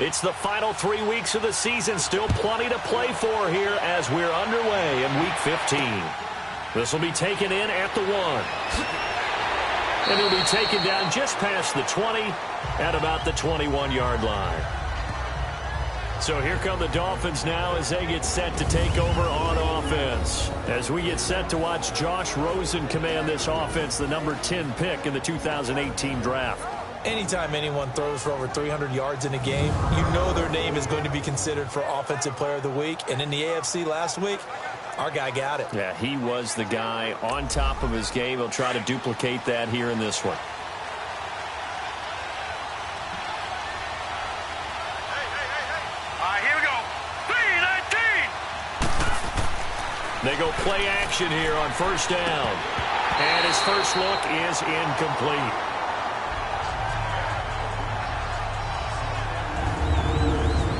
It's the final 3 weeks of the season. Still plenty to play for here as we're underway in Week 15. This will be taken in at the 1. And he'll be taken down just past the 20 at about the 21-yard line. So here come the Dolphins now as they get set to take over on offense. As we get set to watch Josh Rosen command this offense, the number 10 pick in the 2018 draft. Anytime anyone throws for over 300 yards in a game, you know their name is going to be considered for Offensive Player of the Week. And in the AFC last week, our guy got it. Yeah, he was the guy on top of his game. He'll try to duplicate that here in this one. Here we go. 3-19. They go play action here on first down. And his first look is incomplete.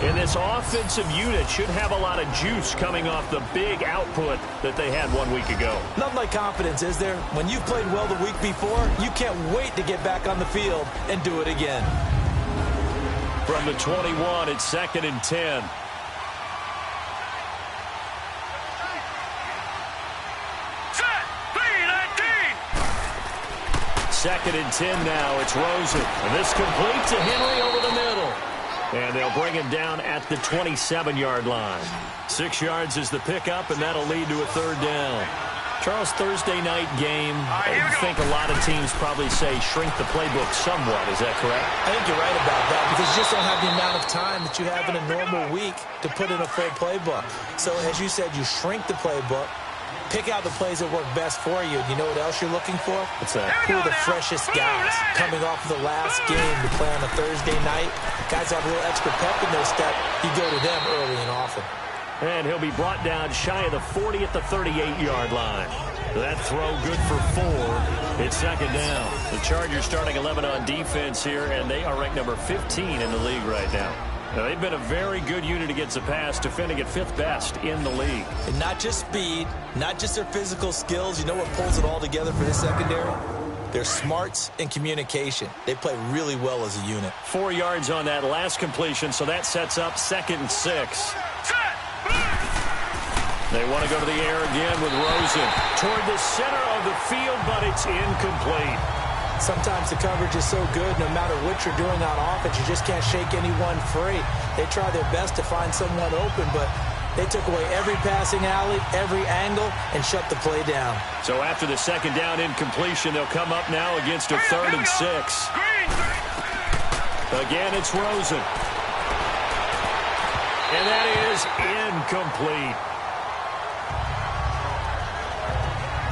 And this offensive unit should have a lot of juice coming off the big output that they had 1 week ago. Nothing like confidence, is there? When you've played well the week before, you can't wait to get back on the field and do it again. From the 21, it's 2nd and 10. Set. 3-19. 2nd and 10 now. It's Rosen. And this complete to Henry over the middle. And they'll bring him down at the 27-yard line. 6 yards is the pickup, and that'll lead to a third down. Charles, Thursday night game, I think a lot of teams probably say shrink the playbook somewhat. Is that correct? I think you're right about that because you just don't have the amount of time that you have in a normal week to put in a full playbook. So, as you said, you shrink the playbook, pick out the plays that work best for you. You know what else you're looking for? What's that? Who are the freshest guys coming off of the last game to play on a Thursday night? Guys have a little extra pep in their step. You go to them early and often. And he'll be brought down shy of the 40 at the 38-yard line. That throw good for 4. It's 2nd down. The Chargers starting 11 on defense here, and they are ranked number 15 in the league right now. Now, they've been a very good unit against the pass, defending at 5th best in the league. And not just speed, not just their physical skills. You know what pulls it all together for this secondary? Their smarts and communication. They play really well as a unit. 4 yards on that last completion, so that sets up 2nd and 6. They want to go to the air again with Rosen. Toward the center of the field, but it's incomplete. Sometimes the coverage is so good, no matter what you're doing on offense, you just can't shake anyone free. They try their best to find someone open, but they took away every passing alley, every angle, and shut the play down. So after the 2nd down incompletion, they'll come up now against a 3rd and 6. Again, it's Rosen. And that is incomplete.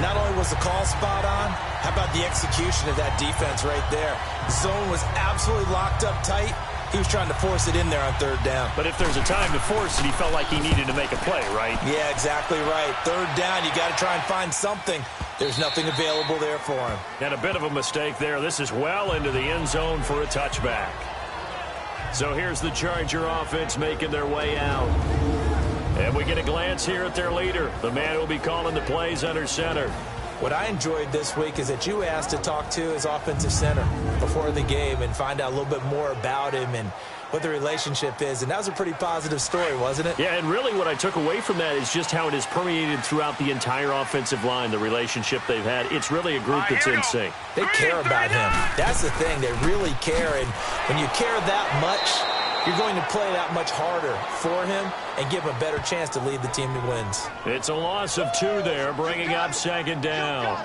Not only was the call spot on, how about the execution of that defense right there? Zone was absolutely locked up tight. He was trying to force it in there on 3rd down. But if there's a time to force it, he felt like he needed to make a play, right? Yeah, exactly right. 3rd down, you got to try and find something. There's nothing available there for him. And a bit of a mistake there. This is well into the end zone for a touchback. So here's the Charger offense making their way out. And we get a glance here at their leader, the man who will be calling the plays under center. What I enjoyed this week is that you asked to talk to his offensive center before the game and find out a little bit more about him and what the relationship is. And that was a pretty positive story, wasn't it? Yeah, and really what I took away from that is just how it is permeated throughout the entire offensive line, the relationship they've had. It's really a group that's in sync. They care about him. That's the thing. They really care. And when you care that much, you're going to play that much harder for him and give him a better chance to lead the team to wins. It's a loss of 2 there, bringing up 2nd down.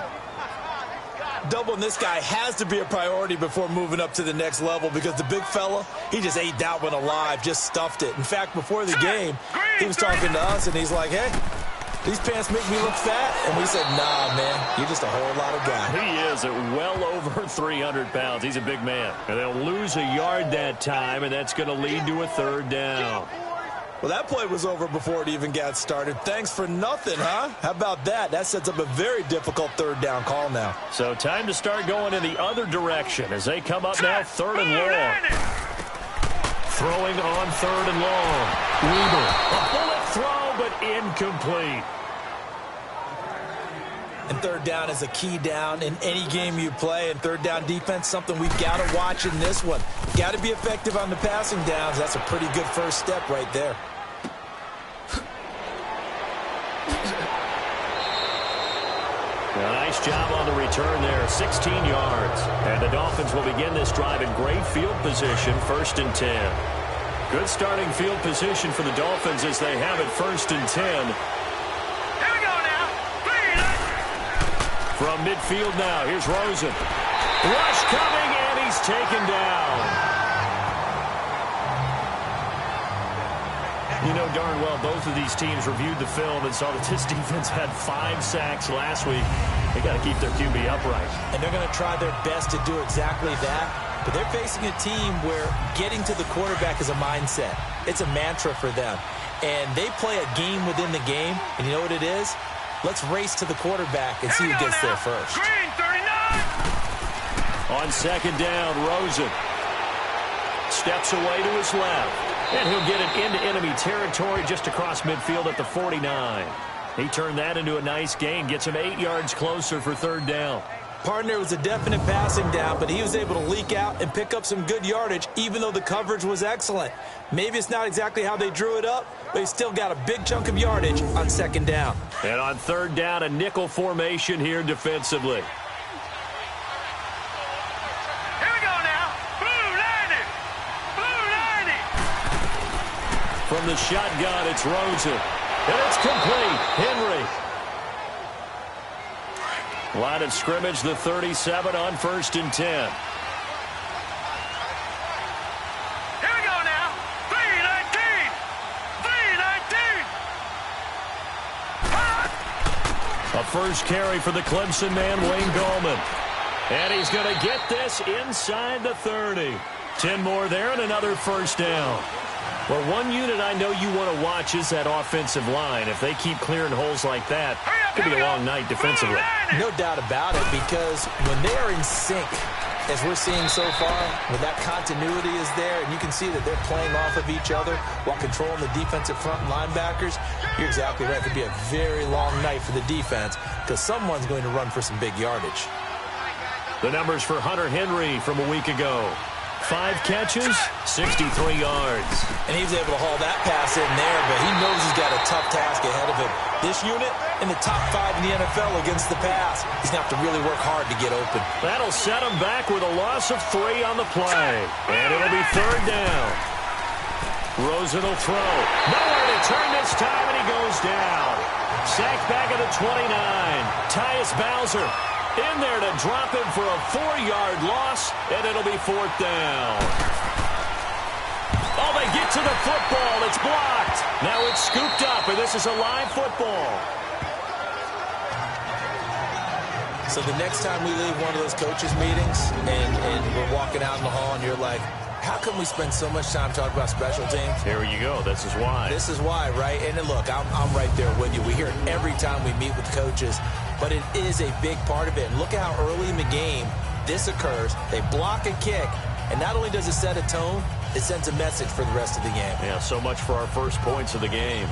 Doubling this guy has to be a priority before moving up to the next level because the big fella, he just ate that one alive, just stuffed it. In fact, before the game, he was talking to us, and he's like, hey, these pants make me look fat. And we said, nah, man, you're just a whole lot of guy. He is at well over 300 pounds. He's a big man. And they'll lose a yard that time, and that's going to lead to a 3rd down. Well, that play was over before it even got started. Thanks for nothing, huh? How about that? That sets up a very difficult 3rd down call now. So time to start going in the other direction as they come up now 3rd and long. Throwing on 3rd and long. Weber. A bullet throw, but incomplete. And third down is a key down in any game you play. And third down defense, something we've got to watch in this one. Got to be effective on the passing downs. That's a pretty good first step right there. A nice job on the return there, 16 yards. And the Dolphins will begin this drive in great field position, 1st and 10. Good starting field position for the Dolphins as they have it 1st and 10. Here we go now. From midfield now, here's Rosen. Rush coming, and he's taken down. You know darn well both of these teams reviewed the film and saw that this defense had 5 sacks last week. They got to keep their QB upright. And they're going to try their best to do exactly that. But they're facing a team where getting to the quarterback is a mindset. It's a mantra for them. And they play a game within the game. And you know what it is? Let's race to the quarterback and see who gets there first. Green 39. On 2nd down, Rosen steps away to his left. And he'll get it into enemy territory just across midfield at the 49. He turned that into a nice gain, gets him 8 yards closer for 3rd down. Partner, it was a definite passing down, but he was able to leak out and pick up some good yardage, even though the coverage was excellent. Maybe it's not exactly how they drew it up, but he still got a big chunk of yardage on 2nd down. And on 3rd down, a nickel formation here defensively. From the shotgun, it's Rosen. And it's complete. Henry. Line of scrimmage, the 37 on 1st and 10. Here we go now. 319. 319. A first carry for the Clemson man, Wayne Gallman. And he's going to get this inside the 30. 10 more there and another 1st down. Well, one unit I know you want to watch is that offensive line. If they keep clearing holes like that, it could be a long night defensively. No doubt about it, because when they are in sync, as we're seeing so far, when that continuity is there, and you can see that they're playing off of each other while controlling the defensive front and linebackers, you're exactly right. It could be a very long night for the defense because someone's going to run for some big yardage. The numbers for Hunter Henry from a week ago. 5 catches, 63 yards. And he was able to haul that pass in there, but he knows he's got a tough task ahead of him. This unit in the top 5 in the NFL against the pass. He's going to have to really work hard to get open. That'll set him back with a loss of 3 on the play. And it'll be 3rd down. Rosen will throw. Nowhere to turn this time, and he goes down. Sacked back at the 29. Tyus Bowser in there to drop him for a 4-yard loss, and it'll be 4th down. Oh, they get to the football. It's blocked. Now it's scooped up, and this is a live football. So the next time we leave one of those coaches' meetings and we're walking out in the hall and you're like, how come we spend so much time talking about special teams? Here you go. This is why. This is why, right? And then look, I'm right there with you. We hear it every time we meet with coaches, but it is a big part of it. And look at how early in the game this occurs. They block a kick, and not only does it set a tone, it sends a message for the rest of the game. Yeah, so much for our first points of the game.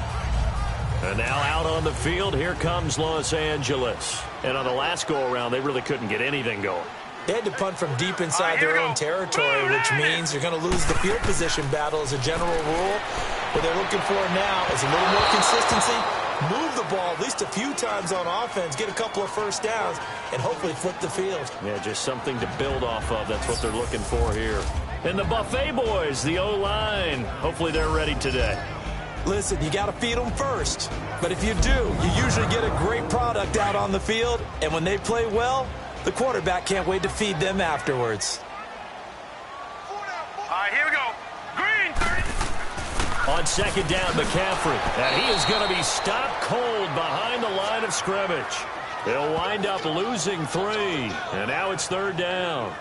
And now out on the field, here comes Los Angeles. And on the last go-around, they really couldn't get anything going. They had to punt from deep inside their own territory, which means you're going to lose the field position battle as a general rule. What they're looking for now is a little more consistency, move the ball at least a few times on offense, get a couple of first downs, and hopefully flip the field. Yeah, just something to build off of. That's what they're looking for here. And the Buffet boys, the O-line, hopefully they're ready today. Listen, you got to feed them first. But if you do, you usually get a great product out on the field. And when they play well, the quarterback can't wait to feed them afterwards. All right, here we go. Green 30. On 2nd down, McCaffrey. And he is going to be stopped cold behind the line of scrimmage. They'll wind up losing 3. And now it's 3rd down.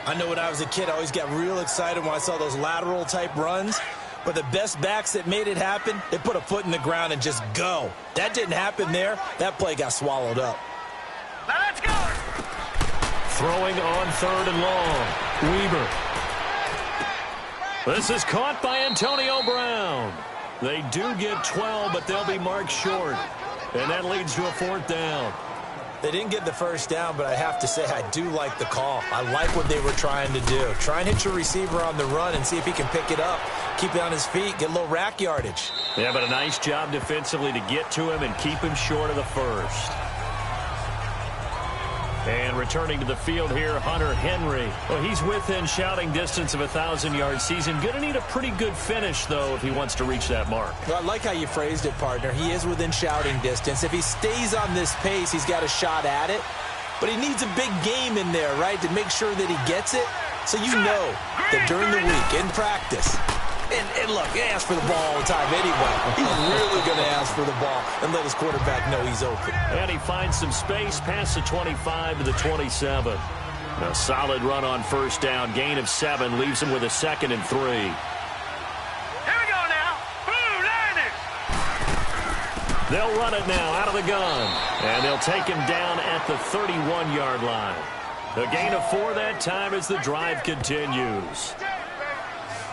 I know when I was a kid, I always got real excited when I saw those lateral-type runs. But the best backs that made it happen, they put a foot in the ground and just go. That didn't happen there. That play got swallowed up. Now let's go. Throwing on 3rd and long. Weaver. This is caught by Antonio Brown. They do get 12, but they'll be marked short. And that leads to a 4th down. They didn't get the first down, but I have to say I do like the call. I like what they were trying to do. Try and hit your receiver on the run and see if he can pick it up, keep it on his feet, get a little rack yardage. Yeah, but a nice job defensively to get to him and keep him short of the first. And returning to the field here, Hunter Henry. Well, he's within shouting distance of a 1,000-yard season. Going to need a pretty good finish, though, if he wants to reach that mark. Well, I like how you phrased it, partner. He is within shouting distance. If he stays on this pace, he's got a shot at it. But he needs a big game in there, right, to make sure that he gets it. So you know that during the week, in practice, and look, he asks for the ball all the time anyway. He's really going to ask for the ball and let his quarterback know he's open. And he finds some space past the 25 to the 27. A solid run on first down. Gain of 7 leaves him with a 2nd and 3. Here we go now. Blue Niners. They'll run it now out of the gun. And they'll take him down at the 31-yard line. A gain of 4 that time as the drive continues.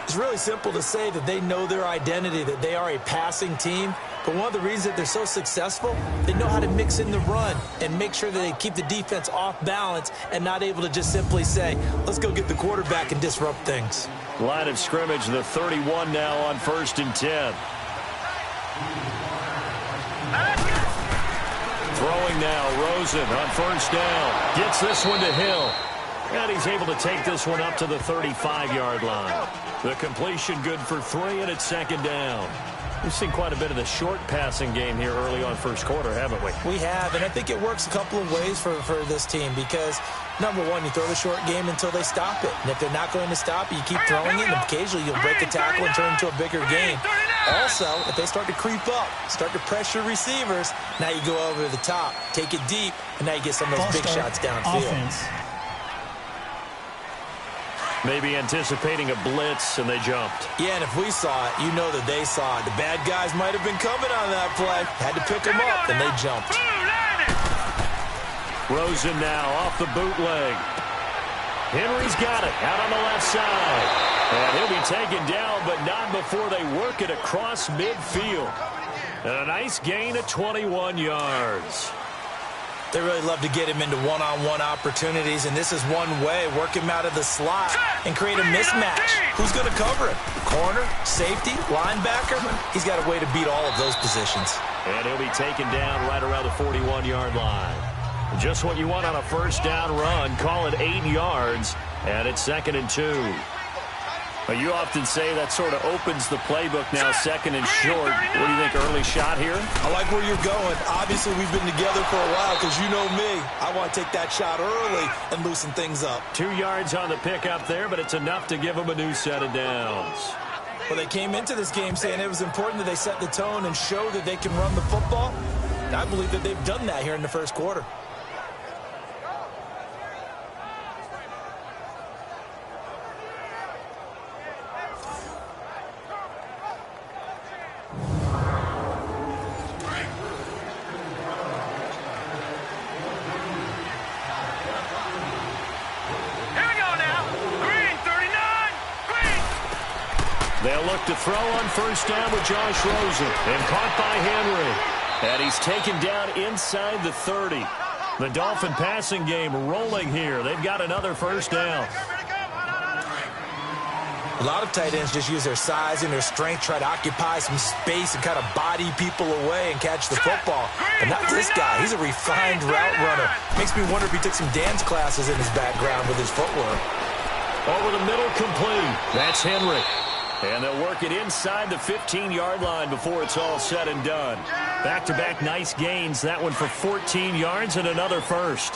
It's really simple to say that they know their identity, that they are a passing team. But one of the reasons that they're so successful, they know how to mix in the run and make sure that they keep the defense off balance and not able to just simply say, let's go get the quarterback and disrupt things. Line of scrimmage, the 31 now on 1st and 10. Throwing now, Rosen on first down. Gets this one to Hill. And he's able to take this one up to the 35-yard line. The completion good for 3, and it's 2nd down. We've seen quite a bit of the short passing game here early on first quarter, haven't we? We have, and I think it works a couple of ways for this team because, number one, you throw the short game until they stop it. And if they're not going to stop it, you keep throwing it, and occasionally you'll break a tackle and turn it into a bigger game. Also, if they start to creep up, start to pressure receivers, now you go over the top, take it deep, and now you get some of those big shots downfield. Offense. Maybe anticipating a blitz, and they jumped. Yeah, and if we saw it, you know that they saw it. The bad guys might have been coming on that play. Had to pick them up, and they jumped. Rosen now off the bootleg. Henry's got it out on the left side. And he'll be taken down, but not before they work it across midfield. And a nice gain of 21 yards. They really love to get him into one-on-one opportunities, and this is one way. Work him out of the slot and create a mismatch. Who's going to cover him? Corner, safety, linebacker? He's got a way to beat all of those positions. And he'll be taken down right around the 41-yard line. Just what you want on a first down run. Call it 8 yards, and it's 2nd and 2. Well, you often say that sort of opens the playbook now, 2nd and short. What do you think, early shot here? I like where you're going. Obviously, we've been together for a while because you know me. I want to take that shot early and loosen things up. 2 yards on the pickup there, but it's enough to give them a new set of downs. Well, they came into this game saying it was important that they set the tone and show that they can run the football. I believe that they've done that here in the first quarter. They'll look to throw on first down with Josh Rosen. And caught by Henry. And he's taken down inside the 30. The Dolphin passing game rolling here. They've got another first down. A lot of tight ends just use their size and their strength, try to occupy some space and kind of body people away and catch the football. But not this guy. He's a refined route runner. Makes me wonder if he took some dance classes in his background with his footwork. Over the middle, complete. That's Henry. And they'll work it inside the 15-yard line before it's all said and done. Back-to-back nice gains. That one for 14 yards and another first.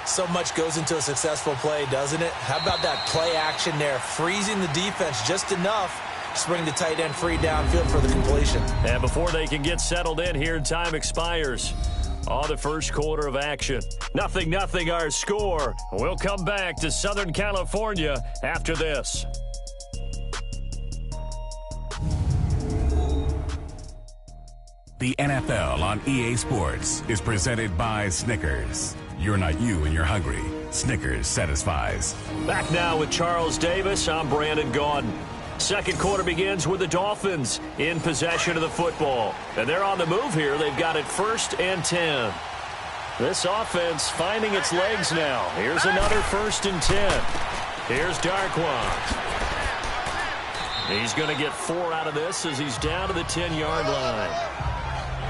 So much goes into a successful play, doesn't it? How about that play action there? Freezing the defense just enough to bring the tight end free downfield for the completion. And before they can get settled in here, time expires. On the first quarter of action. 0-0 our score. We'll come back to Southern California after this. The NFL on EA Sports is presented by Snickers. You're not you and you're hungry. Snickers satisfies. Back now with Charles Davis. I'm Brandon Gaudin. Second quarter begins with the Dolphins in possession of the football. And they're on the move here. They've got it 1st and 10. This offense finding its legs now. Here's another 1st and 10. Here's Darkwan. He's going to get 4 out of this as he's down to the 10-yard line.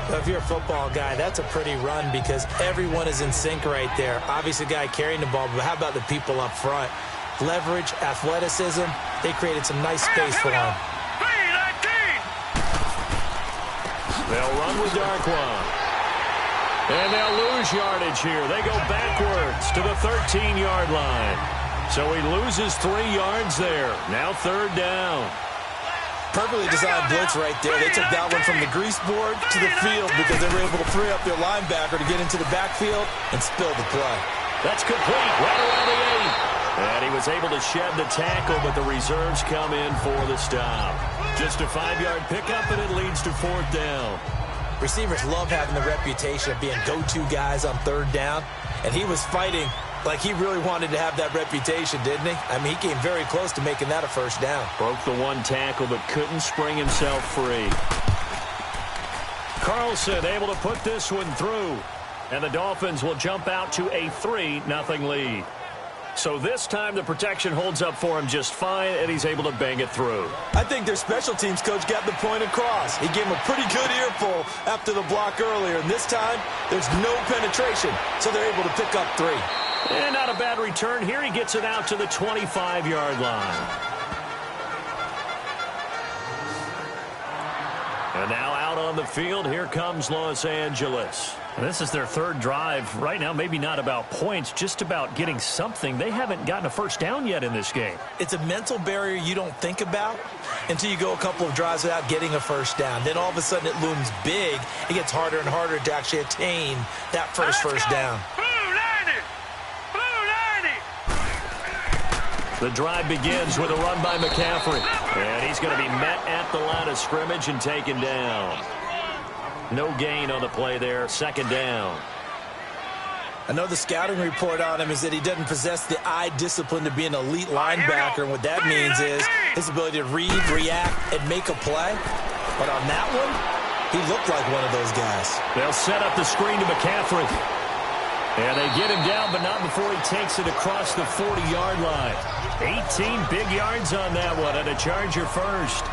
Well, if you're a football guy, that's a pretty run because everyone is in sync right there. Obviously, the guy carrying the ball, but how about the people up front? Leverage, athleticism, they created some nice space for him. They'll run with Darkwan. And they'll lose yardage here. They go backwards to the 13-yard line. So he loses 3 yards there. Now 3rd down. Perfectly designed blitz right there. They took that one from the grease board to the field because they were able to free up their linebacker to get into the backfield and spill the play. That's complete right around the 8. And he was able to shed the tackle, but the reserves come in for the stop. Just a 5-yard pickup, and it leads to 4th down. Receivers love having the reputation of being go-to guys on 3rd down, and he was fighting like he really wanted to have that reputation, didn't he? I mean, he came very close to making that a 1st down. Broke the 1 tackle, but couldn't spring himself free. Carlson able to put this one through, and the Dolphins will jump out to a 3-0 lead. So this time the protection holds up for him just fine, and he's able to bang it through. I think their special teams coach got the point across. He gave him a pretty good earful after the block earlier, and this time there's no penetration, so they're able to pick up 3. And not a bad return here. He gets it out to the 25-yard line. And now out on the field, here comes Los Angeles. And this is their 3rd drive. Right now, maybe not about points, just about getting something. They haven't gotten a 1st down yet in this game. It's a mental barrier you don't think about until you go a couple of drives without getting a 1st down. Then all of a sudden it looms big. It gets harder and harder to actually attain that first down. The drive begins with a run by McCaffrey. And he's going to be met at the line of scrimmage and taken down. No gain on the play there. 2nd down. I know the scouting report on him is that he doesn't possess the eye discipline to be an elite linebacker. And what that means is his ability to read, react, and make a play. But on that one, he looked like one of those guys. They'll set up the screen to McCaffrey. And they get him down, but not before he takes it across the 40-yard line. 18 big yards on that one, and a Charger 1st.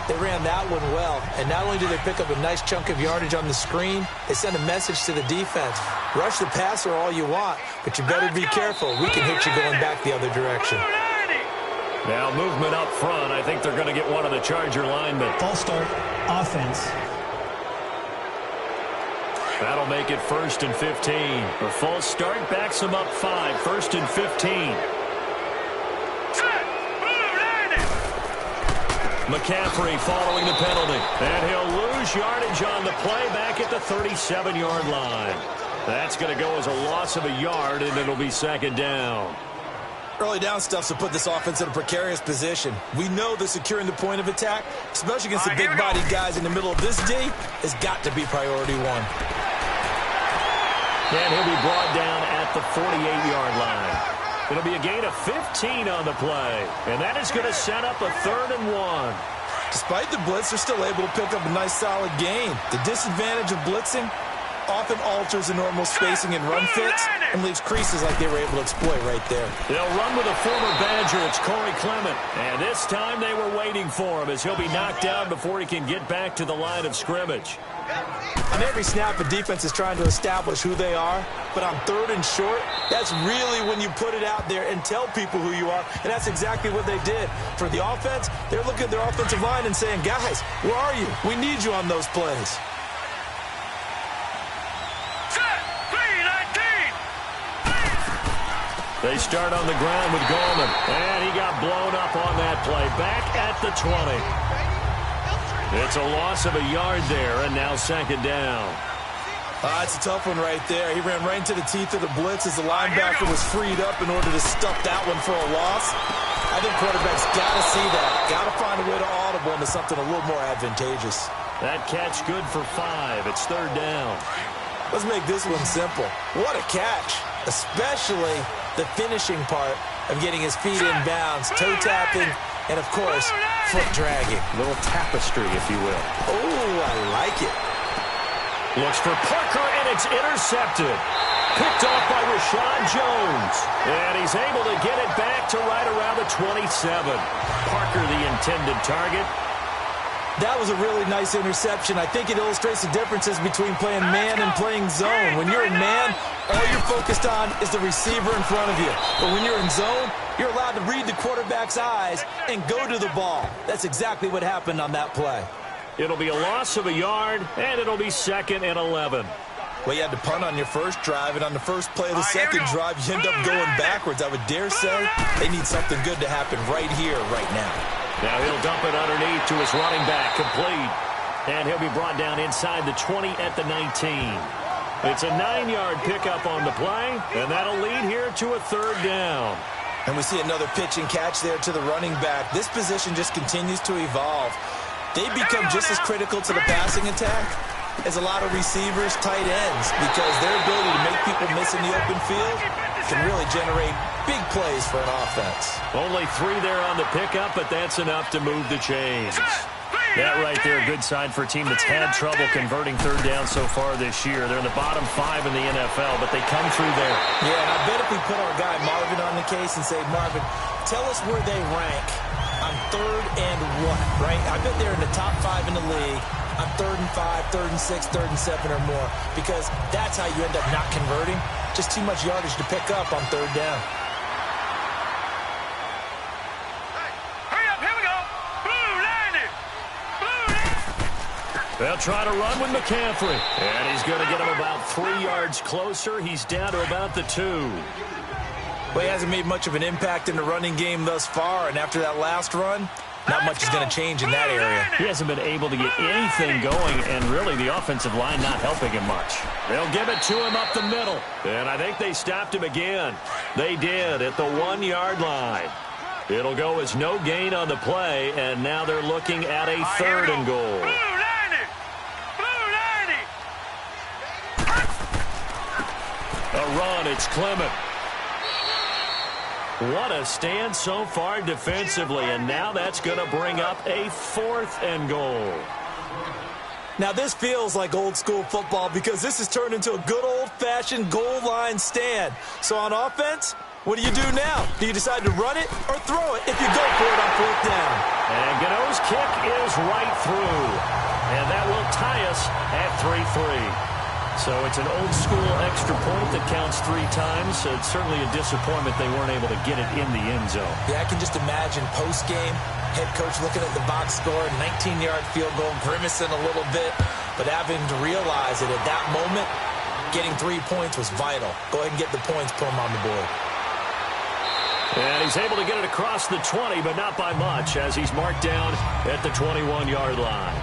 They ran that one well, and not only do they pick up a nice chunk of yardage on the screen, they send a message to the defense. Rush the passer all you want, but you better be careful. We can hit you going back the other direction. Now movement up front. I think they're going to get one of the Charger linemen. False start, offense. That'll make it 1st and 15. A false start backs him up 5. 1st and 15. McCaffrey following the penalty. And he'll lose yardage on the play back at the 37-yard line. That's going to go as a loss of a yard, and it'll be 2nd down. Early down stuff to put this offense in a precarious position. We know that securing the point of attack, especially against the big-bodied guys in the middle of this D, has got to be priority 1. And he'll be brought down at the 48-yard line. It'll be a gain of 15 on the play. And that is going to set up a 3rd and 1. Despite the blitz, they're still able to pick up a nice, solid gain. The disadvantage of blitzing often alters the normal spacing and run fits and leaves creases like they were able to exploit right there. They'll run with a former Badger. It's Corey Clement. And this time they were waiting for him as he'll be knocked down before he can get back to the line of scrimmage. On every snap, a defense is trying to establish who they are, but on 3rd and short, that's really when you put it out there and tell people who you are, and that's exactly what they did. For the offense, they're looking at their offensive line and saying, guys, where are you? We need you on those plays. They start on the ground with Goldman, and he got blown up on that play. Back at the 20. It's a loss of a yard there, and now 2nd down. It's a tough one right there. He ran right into the teeth of the blitz as the linebacker was freed up in order to stuff that one for a loss. I think quarterbacks got to see that. Got to find a way to audible into something a little more advantageous. That catch good for 5. It's 3rd down. Let's make this one simple. What a catch, especially the finishing part of getting his feet in bounds, toe tapping, and, of course, foot dragging. A little tapestry, if you will. Oh, I like it. Looks for Parker, and it's intercepted. Picked off by Rashad Jones. And he's able to get it back to right around the 27. Parker, the intended target. That was a really nice interception. I think it illustrates the differences between playing man and playing zone. When you're in man, all you're focused on is the receiver in front of you. But when you're in zone, you're allowed to read the quarterback's eyes and go to the ball. That's exactly what happened on that play. It'll be a loss of a yard, and it'll be 2nd and 11. Well, you had to punt on your first drive, and on the first play of the second drive, you end up going backwards. I would dare say they need something good to happen right here, right now. Now he'll dump it underneath to his running back, complete. And he'll be brought down inside the 20 at the 19. It's a 9-yard pickup on the play, and that'll lead here to a 3rd down. And we see another pitch and catch there to the running back. This position just continues to evolve. They become just as critical to the passing attack as a lot of receivers, tight ends, because their ability to make people miss in the open field can really generate big plays for an offense. Only 3 there on the pickup, but that's enough to move the chains. That right there, a good sign for a team that's had trouble converting 3rd down so far this year. They're in the bottom 5 in the NFL, but they come through there. Yeah, and I bet if we put our guy Marvin on the case and say, Marvin, tell us where they rank on 3rd and what, right? I bet they're in the top 5 in the league on 3rd and 5, 3rd and 6, 3rd and 7 or more, because that's how you end up not converting. Just too much yardage to pick up on 3rd down. They'll try to run with McCaffrey. And he's going to get him about 3 yards closer. He's down to about the 2. Well, he hasn't made much of an impact in the running game thus far, and after that last run, not much is going to change in that area. He hasn't been able to get anything going, and really the offensive line not helping him much. They'll give it to him up the middle, and I think they stopped him again. They did at the 1-yard line. It'll go as no gain on the play, and now they're looking at a 3rd and goal. A run, it's Clement. What a stand so far defensively, and now that's going to bring up a 4th and goal. Now this feels like old school football because this has turned into a good old-fashioned goal line stand. So on offense, what do you do now? Do you decide to run it or throw it if you go for it on 4th down? And Gano's kick is right through, and that will tie us at 3-3. So it's an old-school extra point that counts 3 times. So it's certainly a disappointment they weren't able to get it in the end zone. Yeah, I can just imagine post-game, head coach looking at the box score, 19-yard field goal, grimacing a little bit, but having to realize that at that moment, getting 3 points was vital. Go ahead and get the points, put them on the board. And he's able to get it across the 20, but not by much, as he's marked down at the 21-yard line.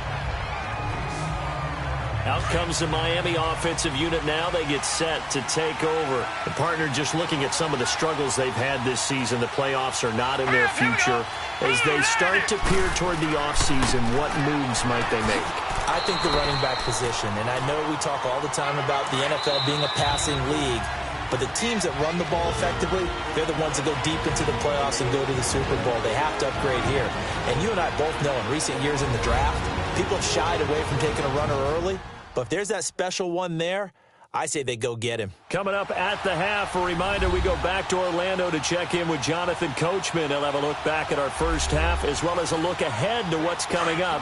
Out comes the Miami offensive unit now. They get set to take over. The partner just looking at some of the struggles they've had this season. The playoffs are not in their future. As they start to peer toward the offseason, what moves might they make? I think the running back position, and I know we talk all the time about the NFL being a passing league, but the teams that run the ball effectively, they're the ones that go deep into the playoffs and go to the Super Bowl. They have to upgrade here. And you and I both know in recent years in the draft, people have shied away from taking a runner early. But if there's that special one there, I say they go get him. Coming up at the half, a reminder, we go back to Orlando to check in with Jonathan Coachman. He'll have a look back at our first half as well as a look ahead to what's coming up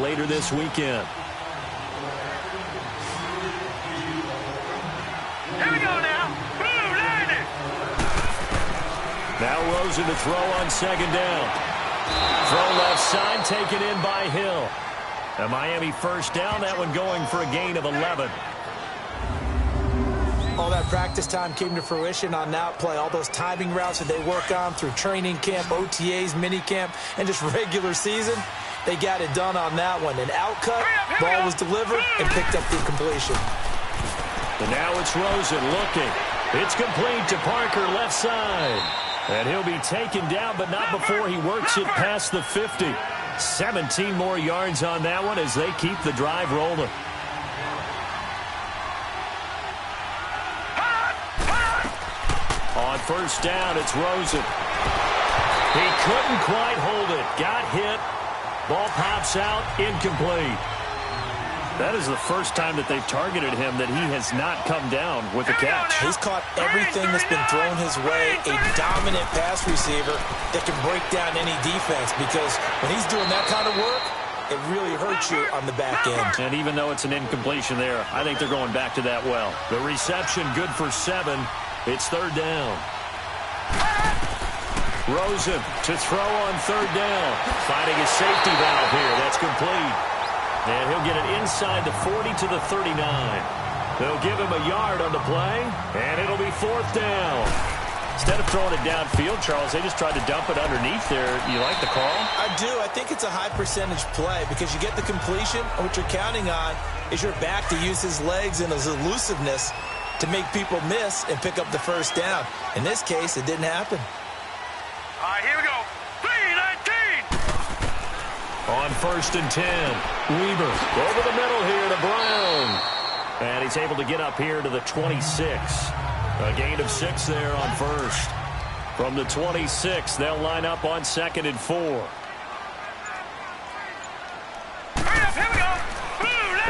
later this weekend. Here we go now. Blue landing. Now Rosen to throw on 2nd down. Throw left side, taken in by Hill. A Miami 1st down, that one going for a gain of 11. All that practice time came to fruition on that play. All those timing routes that they work on through training camp, OTAs, minicamp, and just regular season, they got it done on that one. An outcut, ball was delivered, and picked up the completion. And now it's Rosen looking. It's complete to Parker, left side. And he'll be taken down, but not before he works it past the 50. 17 more yards on that one as they keep the drive rolling. On 1st down, it's Rosen. He couldn't quite hold it. Got hit. Ball pops out, incomplete. That is the first time that they've targeted him that he has not come down with a catch. He's caught everything that's been thrown his way. A dominant pass receiver that can break down any defense, because when he's doing that kind of work, it really hurts you on the back end. And even though it's an incompletion there, I think they're going back to that well. The reception good for 7. It's third down. Rosen to throw on third down. Finding his safety valve here. That's complete. And he'll get it inside the 40 to the 39. They'll give him a yard on the play, and it'll be fourth down. Instead of throwing it downfield, Charles, they just tried to dump it underneath there. You like the call? I do. I think it's a high percentage play because you get the completion, and what you're counting on is your back to use his legs and his elusiveness to make people miss and pick up the first down. In this case, it didn't happen. All right, here we go. 3-19. On first and 10, Weaver over the middle here to Brown. And he's able to get up here to the 26. A gain of 6 there on first. From the 26, they'll line up on 2nd and 4. Here we go.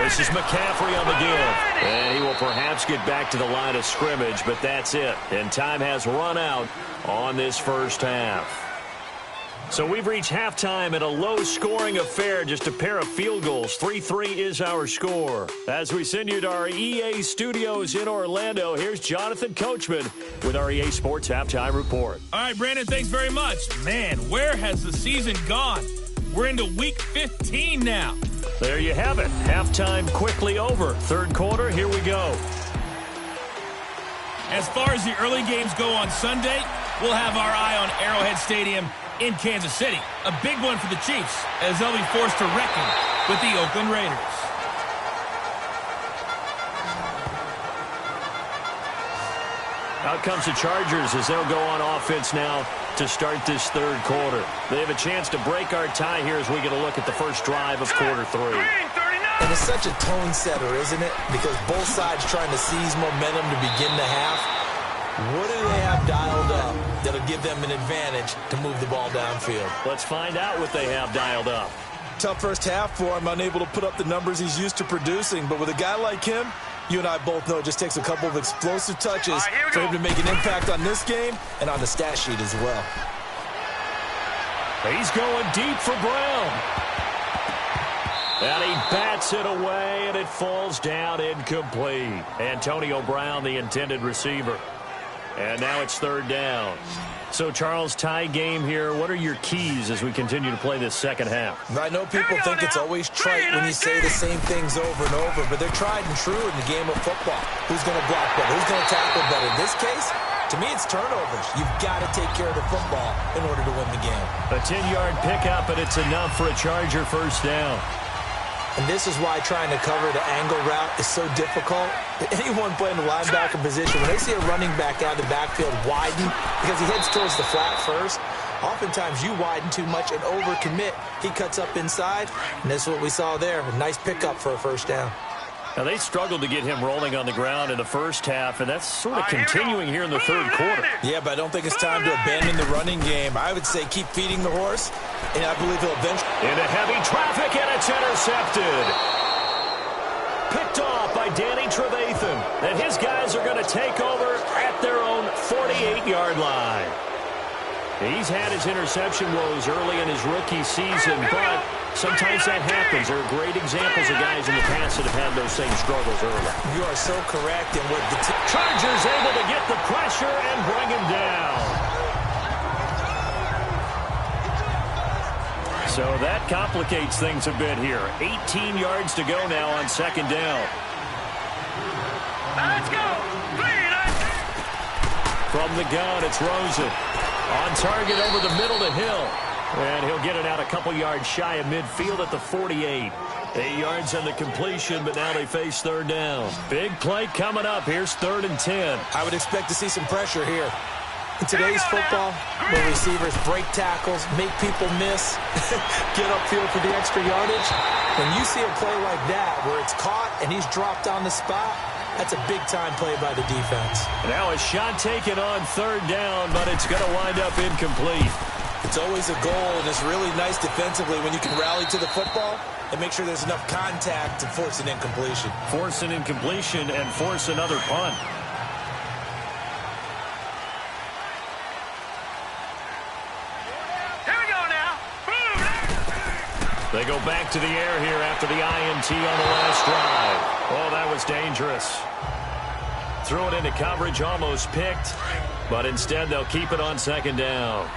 This is McCaffrey on the give. And he will perhaps get back to the line of scrimmage, but that's it. And time has run out on this first half. So we've reached halftime in a low-scoring affair, just a pair of field goals. 3-3 is our score. As we send you to our EA studios in Orlando, here's Jonathan Coachman with our EA Sports Halftime Report. All right, Brandon, thanks very much. Man, where has the season gone? We're into week 15 now. There you have it. Halftime quickly over. Third quarter, here we go. As far as the early games go on Sunday, we'll have our eye on Arrowhead Stadium in Kansas City. A big one for the Chiefs, as they'll be forced to reckon with the Oakland Raiders. Out comes the Chargers as they'll go on offense now to start this third quarter. They have a chance to break our tie here as we get a look at the first drive of quarter 3. And it's such a tone setter, isn't it? Because both sides trying to seize momentum to begin the half. What do they have dialed up that'll give them an advantage to move the ball downfield? Let's find out what they have dialed up. Tough first half for him, unable to put up the numbers he's used to producing. But with a guy like him, you and I both know it just takes a couple of explosive touches for him to make an impact on this game and on the stat sheet as well. He's going deep for Brown. And he bats it away, and it falls down incomplete. Antonio Brown, the intended receiver. And now it's third down. So, Charles, tie game here. What are your keys as we continue to play this second half? I know people think it's always trite when you say the same things over and over, but they're tried and true in the game of football. Who's going to block better? Who's going to tackle better? In this case, to me, it's turnovers. You've got to take care of the football in order to win the game. A 10-yard pickup, and it's enough for a Charger first down. And this is why trying to cover the angle route is so difficult. Anyone playing the linebacker position, when they see a running back out of the backfield widen because he heads towards the flat first, oftentimes you widen too much and overcommit. He cuts up inside, and this is what we saw there. A nice pickup for a first down. Now, they struggled to get him rolling on the ground in the first half, and that's sort of continuing here in the third quarter. Yeah, but I don't think it's time to abandon the running game. I would say keep feeding the horse, and I believe he'll eventually... Into heavy traffic, and it's intercepted. Picked off by Danny Trevathan. And his guys are going to take over at their own 48-yard line. He's had his interception woes early in his rookie season, but sometimes that happens. There are great examples of guys in the past that have had those same struggles early. You are so correct in what the Chargers able to get the pressure and bring him down. So that complicates things a bit here. 18 yards to go now on second down. Let's go. From the gun, it's Rosen. On target over the middle to Hill. And he'll get it out a couple yards shy of midfield at the 48. 8 yards on the completion, but now they face third down. Big play coming up. Here's 3rd and 10. I would expect to see some pressure here. In today's football, where receivers break tackles, make people miss, get upfield for the extra yardage, when you see a play like that where it's caught and he's dropped on the spot, that's a big-time play by the defense. Now a shot taken on third down, but it's going to wind up incomplete. It's always a goal, and it's really nice defensively when you can rally to the football and make sure there's enough contact to force an incompletion. Force an incompletion and force another punt. Here we go now. Boom. They go back to the air here after the INT on the last drive. Oh, that was dangerous. Threw it into coverage, almost picked, but instead they'll keep it on second down.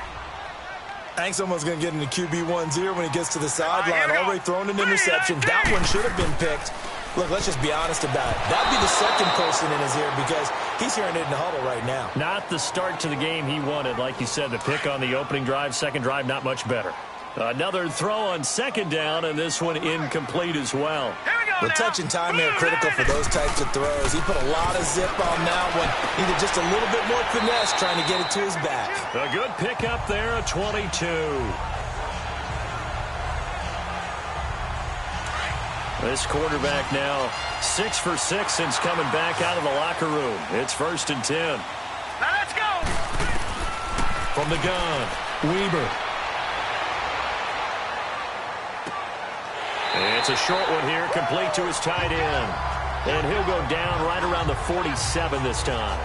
I think someone's going to get into QB1-0 when he gets to the sideline. Already thrown an interception. That one should have been picked. Look, let's just be honest about it. That'd be the second person in his ear because he's hearing it in the huddle right now. Not the start to the game he wanted. Like you said, the pick on the opening drive, second drive, not much better. Another throw on second down, and this one incomplete as well. The touch and time are critical for those types of throws. He put a lot of zip on that one. Needed just a little bit more finesse trying to get it to his back. A good pickup there, a 22. This quarterback now 6 for 6 since coming back out of the locker room. It's 1st and 10. Now let's go. From the gun, Weber. It's a short one here, complete to his tight end. And he'll go down right around the 47 this time.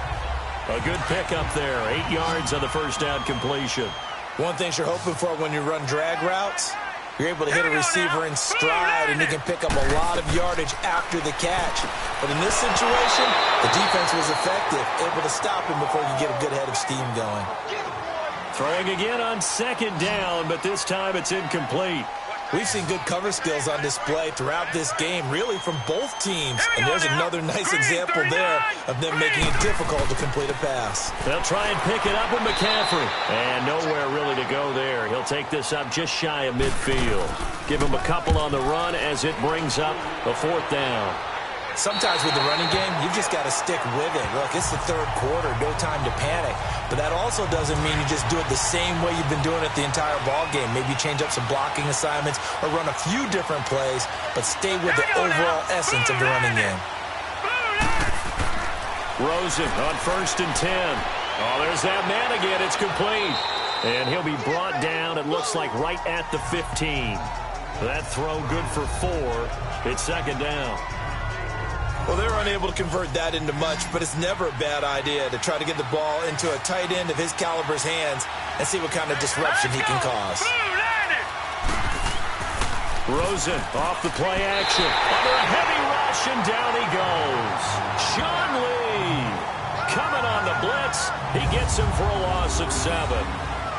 A good pickup there, 8 yards on the first down completion. One thing you're hoping for when you run drag routes, you're able to hit a receiver in stride, and he can pick up a lot of yardage after the catch. But in this situation, the defense was effective, able to stop him before you get a good head of steam going. Throwing again on second down, but this time it's incomplete. We've seen good cover skills on display throughout this game, really from both teams. And there's another nice example there of them making it difficult to complete a pass. They'll try and pick it up with McCaffrey. And nowhere really to go there. He'll take this up just shy of midfield. Give him a couple on the run as it brings up a 4th down. Sometimes with the running game, you've just got to stick with it. Look, it's the 3rd quarter, no time to panic. But that also doesn't mean you just do it the same way you've been doing it the entire ball game. Maybe change up some blocking assignments or run a few different plays, but stay with the overall essence of the running game. Rosen on 1st and 10. Oh, there's that man again. It's complete. And he'll be brought down, it looks like, right at the 15. That throw good for 4. It's second down. Well, they're unable to convert that into much, but it's never a bad idea to try to get the ball into a tight end of his caliber's hands and see what kind of disruption he can cause. Rosen off the play action. Under a heavy rush, and down he goes. Sean Lee coming on the blitz. He gets him for a loss of 7.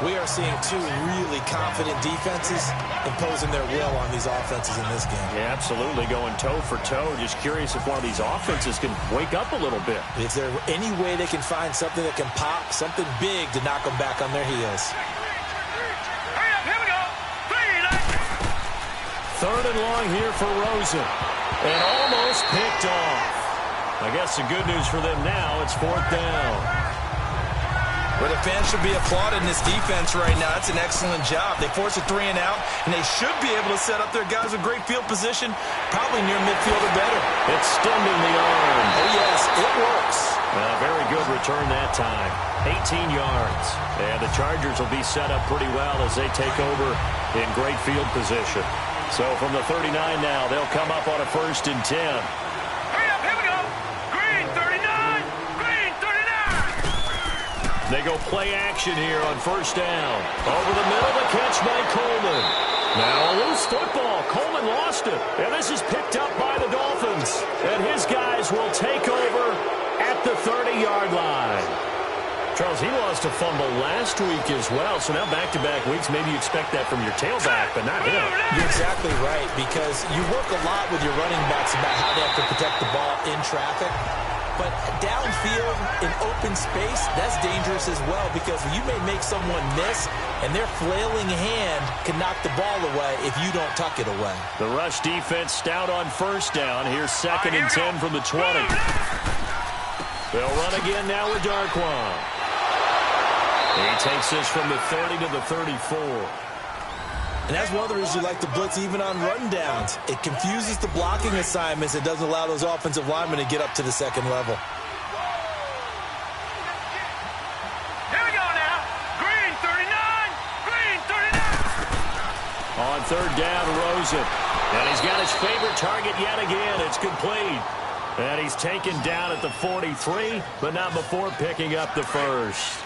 We are seeing 2 really confident defenses imposing their will on these offenses in this game. Yeah, absolutely, going toe for toe. Just curious if one of these offenses can wake up a little bit. Is there any way they can find something that can pop, something big to knock them back on their heels? Hurry up, here we go. 3rd and long here for Rosen. And almost picked off. I guess the good news for them now, it's 4th down. Well, the fans should be applauding this defense right now. It's an excellent job. They force a 3 and out, and they should be able to set up their guys with great field position, probably near midfield or better. Extending the arm. Oh, yes, it works. Very good return that time. 18 yards. And the Chargers will be set up pretty well as they take over in great field position. So from the 39 now, they'll come up on a 1st and 10. Hurry up, here we go. Green 39. Green 39. They go play action here on 1st down. Over the middle, the catch by Coleman. Now a loose football. Coleman lost it. And this is picked up by the Dolphins. And his guys will take over at the 30-yard line. Charles, he lost a fumble last week as well, so now back-to-back weeks, maybe you expect that from your tailback, but not him. You're exactly right, because you work a lot with your running backs about how they have to protect the ball in traffic. But downfield, in open space, that's dangerous as well, because you may make someone miss, and their flailing hand can knock the ball away if you don't tuck it away. The rush defense stout on 1st down. Here's 2nd and 10 from the 20. They'll run again now with Darquan. He takes this from the 30 to the 34. And that's one of the reasons you like to blitz even on rundowns. It confuses the blocking assignments. It doesn't allow those offensive linemen to get up to the second level. Here we go now. Green 39. Green 39. On 3rd down, Rosen. And he's got his favorite target yet again. It's complete. And he's taken down at the 43, but not before picking up the first.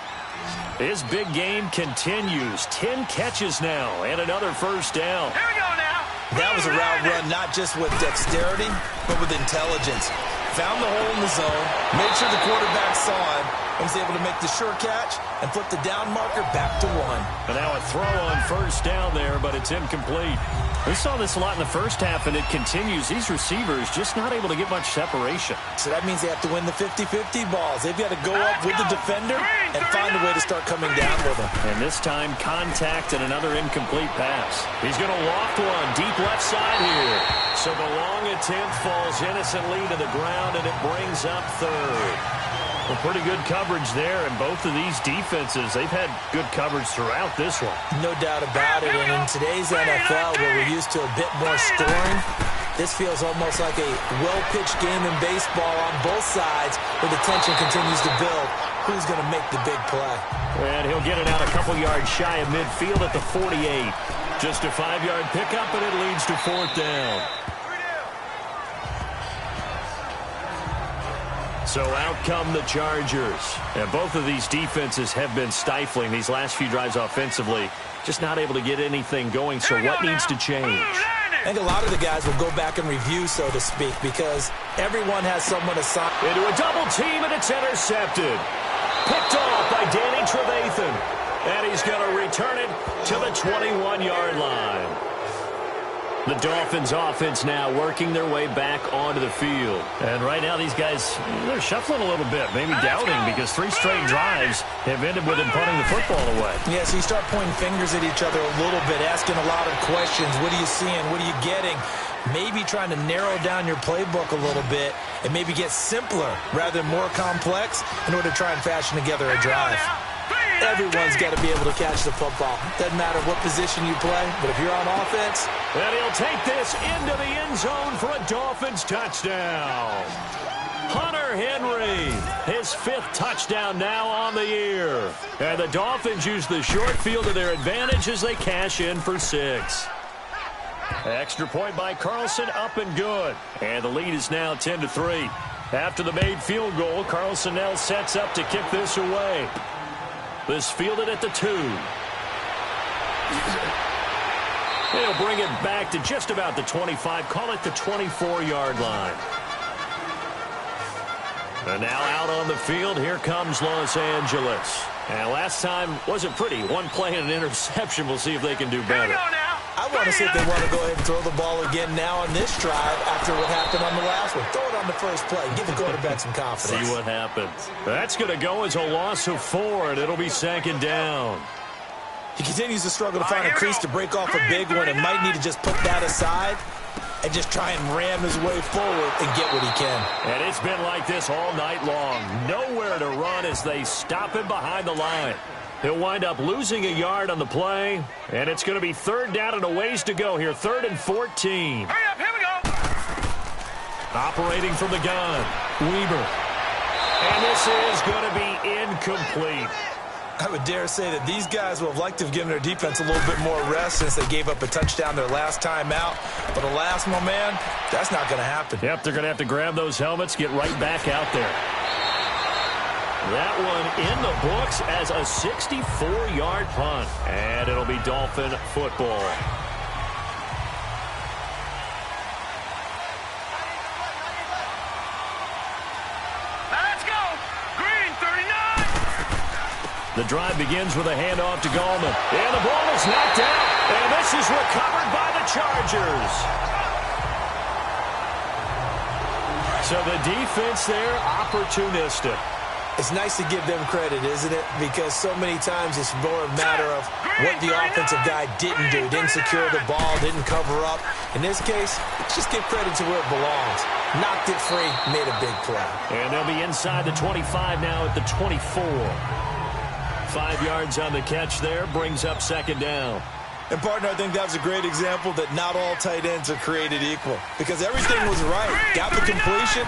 His big game continues. 10 catches now and another first down. Here we go now. That was a route run not just with dexterity, but with intelligence. Found the hole in the zone, made sure the quarterback saw him, and was able to make the sure catch and flip the down marker back to 1. And now a throw on first down there, but it's incomplete. We saw this a lot in the first half, and it continues. These receivers just not able to get much separation. So that means they have to win the 50-50 balls. They've got to go up with the defender and find a way to start coming down with them. And this time, contact and another incomplete pass. He's going to loft one deep left side here. So the long attempt falls innocently to the ground, and it brings up third. Well, pretty good coverage there, and both of these defenses, they've had good coverage throughout this one. No doubt about it, and in today's NFL, where we're used to a bit more scoring, this feels almost like a well-pitched game in baseball on both sides, where the tension continues to build. Who's going to make the big play? And he'll get it out a couple yards shy of midfield at the 48. Just a 5-yard pickup, and it leads to fourth down. So out come the Chargers. And both of these defenses have been stifling these last few drives offensively. Just not able to get anything going, so what needs to change? I think a lot of the guys will go back and review, so to speak, because everyone has someone assigned. Into a double team, and it's intercepted. Picked off by Danny Trevathan. And he's going to return it to the 21-yard line. The Dolphins offense now working their way back onto the field. And right now these guys, they're shuffling a little bit, maybe doubting, because 3 straight drives have ended with them punting the football away. Yeah, so you start pointing fingers at each other a little bit, asking a lot of questions. What are you seeing? What are you getting? Maybe trying to narrow down your playbook a little bit and maybe get simpler rather than more complex in order to try and fashion together a drive. Everyone's got to be able to catch the football. Doesn't matter what position you play, but if you're on offense. And he'll take this into the end zone for a Dolphins touchdown. Hunter Henry, his 5th touchdown now on the year. And the Dolphins use the short field to their advantage as they cash in for 6. Extra point by Carlson, up and good. And the lead is now 10-3. After the made field goal, Carlson now sets up to kick this away. This fielded at the 2. He'll bring it back to just about the 25. Call it the 24-yard line. And now out on the field, here comes Los Angeles. And last time wasn't pretty. 1 play and an interception. We'll see if they can do better. I want to see if they want to go ahead and throw the ball again now on this drive after what happened on the last one. Throw it on the first play. Give the quarterback some confidence. See what happens. That's going to go as a loss of 4, and it'll be 2nd down. He continues to struggle to find a crease to break off a big one and might need to just put that aside and just try and ram his way forward and get what he can. And it's been like this all night long. Nowhere to run as they stop him behind the line. He'll wind up losing a yard on the play, and it's going to be 3rd down and a ways to go here. 3rd and 14. Hurry up, here we go. Operating from the gun, Weber. And this is going to be incomplete. I would dare say that these guys would have liked to have given their defense a little bit more rest since they gave up a touchdown their last time out. But alas, my man, that's not going to happen. Yep, they're going to have to grab those helmets, get right back out there. That one in the books as a 64-yard punt. And it'll be Dolphin football. Let's go. Green, 39. The drive begins with a handoff to Gallman. And the ball is knocked out. And this is recovered by the Chargers. So the defense there, opportunistic. It's nice to give them credit, isn't it? Because so many times it's more a matter of what the offensive guy didn't do. Didn't secure the ball, didn't cover up. In this case, let's just give credit to where it belongs. Knocked it free, made a big play. And they'll be inside the 25 now at the 24. 5 yards on the catch there, brings up 2nd down. And, partner, I think that was a great example that not all tight ends are created equal. Because everything was right. Got the completion,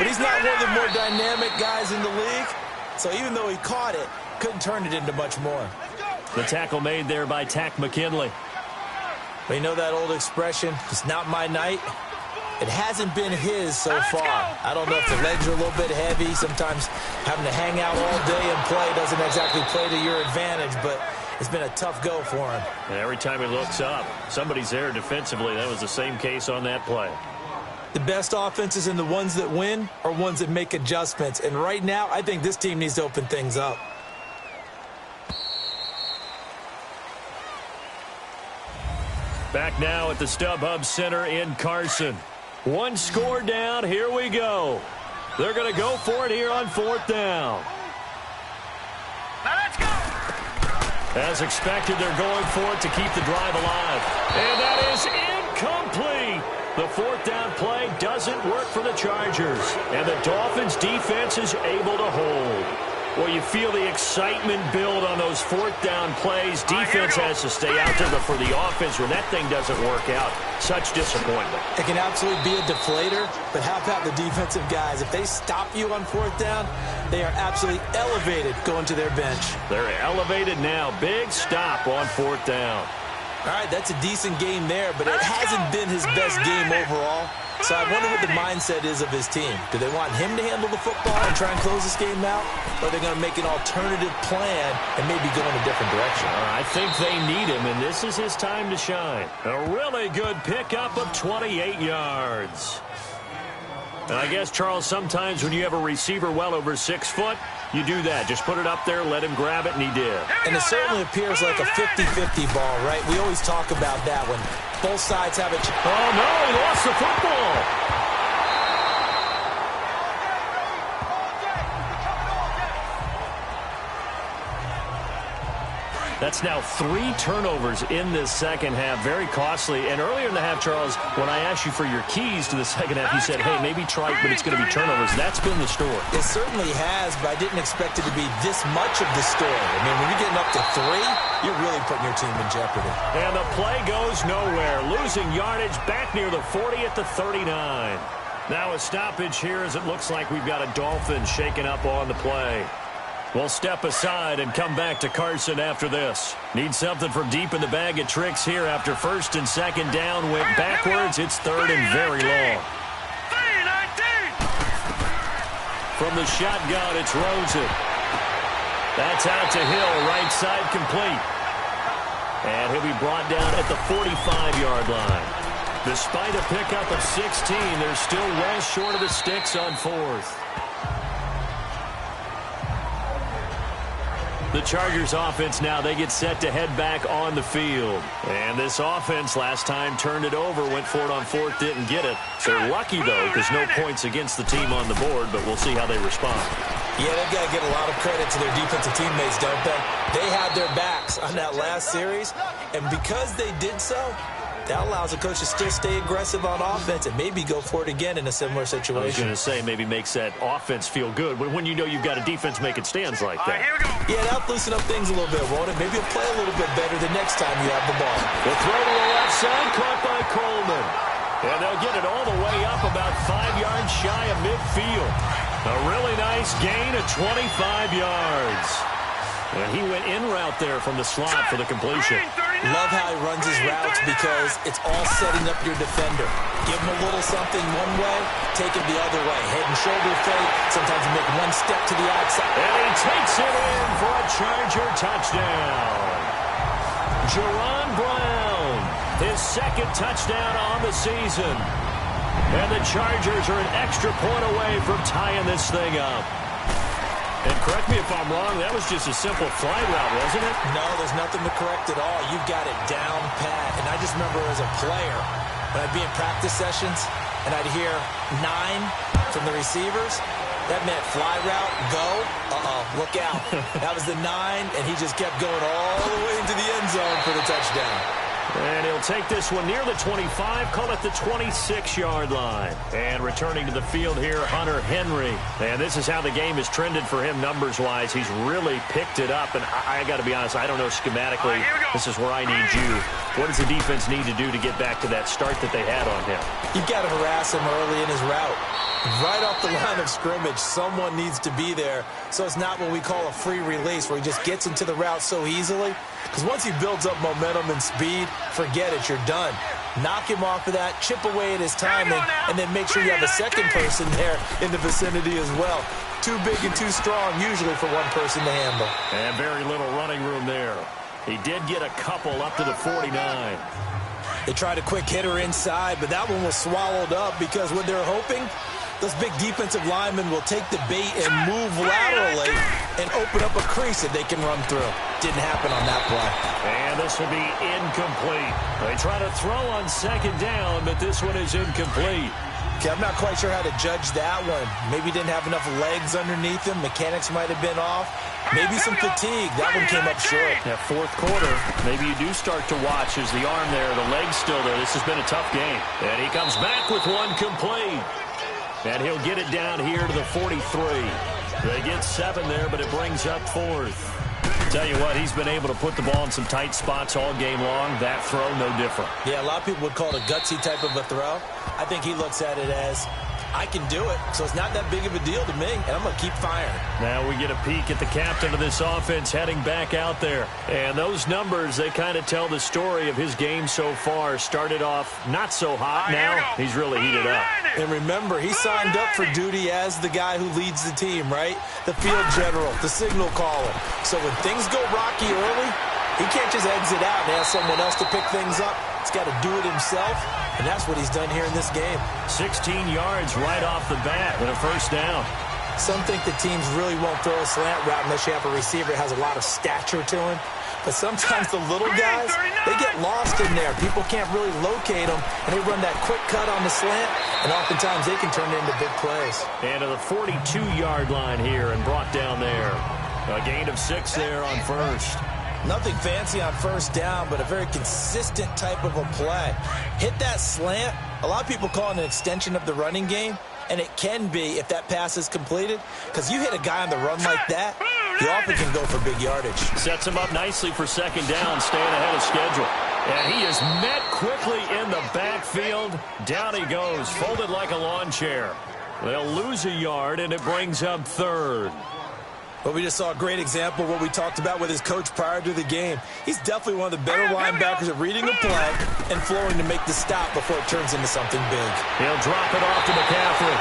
but he's not one of the more dynamic guys in the league. So even though he caught it, couldn't turn it into much more. The tackle made there by Tack McKinley. But you know that old expression, it's not my night? It hasn't been his so far. I don't know if the legs are a little bit heavy. Sometimes having to hang out all day and play doesn't exactly play to your advantage, but it's been a tough go for him. And every time he looks up, somebody's there defensively. That was the same case on that play. The best offenses and the ones that win are ones that make adjustments. And right now, I think this team needs to open things up. Back now at the StubHub Center in Carson. One score down. Here we go. They're going to go for it here on 4th down. Now let's go. As expected, they're going for it to keep the drive alive. And that is incomplete. The 4th down play doesn't work for the Chargers. And the Dolphins defense is able to hold. Well, you feel the excitement build on those 4th down plays. Defense has to stay out there, but for the offense, when that thing doesn't work out, such disappointment. It can absolutely be a deflator, but how about the defensive guys? If they stop you on 4th down, they are absolutely elevated going to their bench. They're elevated now. Big stop on 4th down. All right, that's a decent game there, but it hasn't been his best game overall. So I wonder what the mindset is of his team. Do they want him to handle the football and try and close this game out? Or are they going to make an alternative plan and maybe go in a different direction? I think they need him, and this is his time to shine. A really good pickup of 28 yards. And I guess, Charles, sometimes when you have a receiver well over 6 foot, you do that. Just put it up there, let him grab it, and he did. And it certainly appears like a 50-50 ball, right? We always talk about that when both sides have a... Oh, no, he lost the football. That's now 3 turnovers in this second half. Very costly. And earlier in the half, Charles, when I asked you for your keys to the second half, you said, hey, maybe try it, but it's going to be turnovers. That's been the story. It certainly has, but I didn't expect it to be this much of the story. I mean, when you're getting up to 3, you're really putting your team in jeopardy. And the play goes nowhere. Losing yardage back near the 40 at the 39. Now a stoppage here as it looks like we've got a Dolphins shaking up on the play. We'll step aside and come back to Carson after this. Need something from deep in the bag of tricks here after 1st and 2nd down. Went backwards. It's 3rd and very long. From the shotgun, it's Rosen. That's out to Hill, right side complete. And he'll be brought down at the 45-yard line. Despite a pickup of 16, they're still well short of the sticks on 4th. The Chargers offense now, they get set to head back on the field. And this offense last time turned it over, went for it on 4th, didn't get it. They're lucky, though, because no points against the team on the board, but we'll see how they respond. Yeah, they've got to give a lot of credit to their defensive teammates, don't they? They had their backs on that last series, and because they did so, that allows the coach to still stay aggressive on offense and maybe go for it again in a similar situation. I was going to say, maybe makes that offense feel good when you know you've got a defense making stands like that. Yeah, that'll loosen up things a little bit, won't it? Maybe you'll play a little bit better the next time you have the ball. The throw to the left side, caught by Coleman. And they'll get it all the way up about 5 yards shy of midfield. A really nice gain of 25 yards. And he went in route there from the slot for the completion. Love how he runs his routes because it's all setting up your defender. Give him a little something one way, take it the other way. Head and shoulder fake. Sometimes you make one step to the outside. And he takes it in for a Charger touchdown. Jerron Brown, his 2nd touchdown on the season. And the Chargers are an extra point away from tying this thing up. And correct me if I'm wrong, that was just a simple fly route, wasn't it? No, there's nothing to correct at all. You've got it down pat. And I just remember as a player, when I'd be in practice sessions, and I'd hear 9 from the receivers, that meant fly route, go, look out. That was the 9, and he just kept going all the way into the end zone for the touchdown. And he'll take this one near the 25, call it the 26-yard line. And returning to the field here, Hunter Henry. And this is how the game has trended for him numbers-wise. He's really picked it up. And I got to be honest, I don't know schematically. This is where I need you. What does the defense need to do to get back to that start that they had on him? You've got to harass him early in his route. Right off the line of scrimmage, someone needs to be there. So it's not what we call a free release where he just gets into the route so easily. Because once he builds up momentum and speed, forget it, you're done. Knock him off of that, chip away at his timing, and then make sure you have a second person there in the vicinity as well. Too big and too strong usually for one person to handle. And very little running room there. He did get a couple up to the 49. They tried a quick hitter inside, but that one was swallowed up because what they're hoping, those big defensive linemen will take the bait and move laterally and open up a crease that they can run through. Didn't happen on that play. And this will be incomplete. They try to throw on second down, but this one is incomplete. Okay, I'm not quite sure how to judge that one. Maybe didn't have enough legs underneath him. Mechanics might have been off. Maybe some fatigue. That one came up short. That fourth quarter, maybe you do start to watch as the arm there, the leg's still there. This has been a tough game. And he comes back with one complete. And he'll get it down here to the 43. They get 7 there, but it brings up 4th. Tell you what, he's been able to put the ball in some tight spots all game long. That throw, no different. Yeah, a lot of people would call it a gutsy type of a throw. I think he looks at it as, I can do it, so it's not that big of a deal to me, and I'm going to keep firing. Now we get a peek at the captain of this offense heading back out there. And those numbers, they kind of tell the story of his game so far. Started off not so hot. Now he's really heated up. And remember, he signed up for duty as the guy who leads the team, right? The field general, the signal caller. So when things go rocky early, he can't just exit out and ask someone else to pick things up. He's got to do it himself, and that's what he's done here in this game. 16 yards right off the bat with a first down. Some think the teams really won't throw a slant route unless you have a receiver that has a lot of stature to him. But sometimes the little guys, they get lost in there. People can't really locate them, and they run that quick cut on the slant, and oftentimes they can turn it into big plays. And to the 42-yard line here and brought down there. A gain of 6 there on first. Nothing fancy on first down, but a very consistent type of a play. Hit that slant. A lot of people call it an extension of the running game, and it can be if that pass is completed, because you hit a guy on the run like that, you often can go for big yardage. Sets him up nicely for second down, staying ahead of schedule. And he is met quickly in the backfield. Down he goes, folded like a lawn chair. They'll lose a yard, and it brings up 3rd. But we just saw a great example of what we talked about with his coach prior to the game. He's definitely one of the better linebackers at reading a play and flowing to make the stop before it turns into something big. He'll drop it off to McCaffrey.